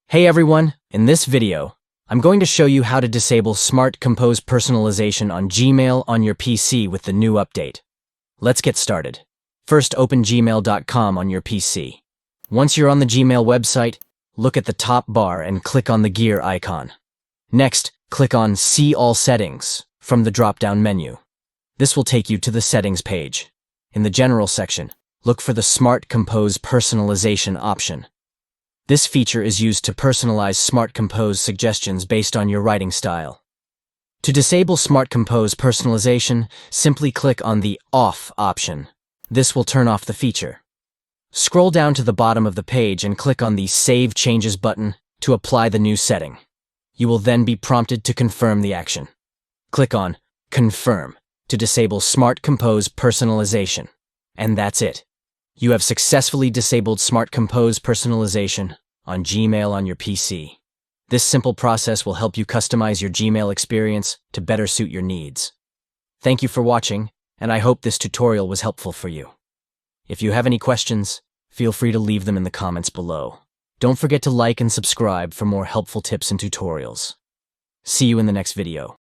Hey everyone, in this video, I'm going to show you how to disable Smart Compose Personalization on Gmail on your PC with the new update. Let's get started. First, open gmail.com on your PC. Once you're on the Gmail website, look at the top bar and click on the gear icon. Next, click on See All Settings from the drop-down menu. This will take you to the Settings page. In the General section, look for the Smart Compose Personalization option. This feature is used to personalize Smart Compose suggestions based on your writing style. To disable Smart Compose personalization, simply click on the Off option. This will turn off the feature. Scroll down to the bottom of the page and click on the Save Changes button to apply the new setting. You will then be prompted to confirm the action. Click on Confirm to disable Smart Compose personalization. And that's it. You have successfully disabled Smart Compose personalization on Gmail on your PC. This simple process will help you customize your Gmail experience to better suit your needs. Thank you for watching, and I hope this tutorial was helpful for you. If you have any questions, feel free to leave them in the comments below. Don't forget to like and subscribe for more helpful tips and tutorials. See you in the next video.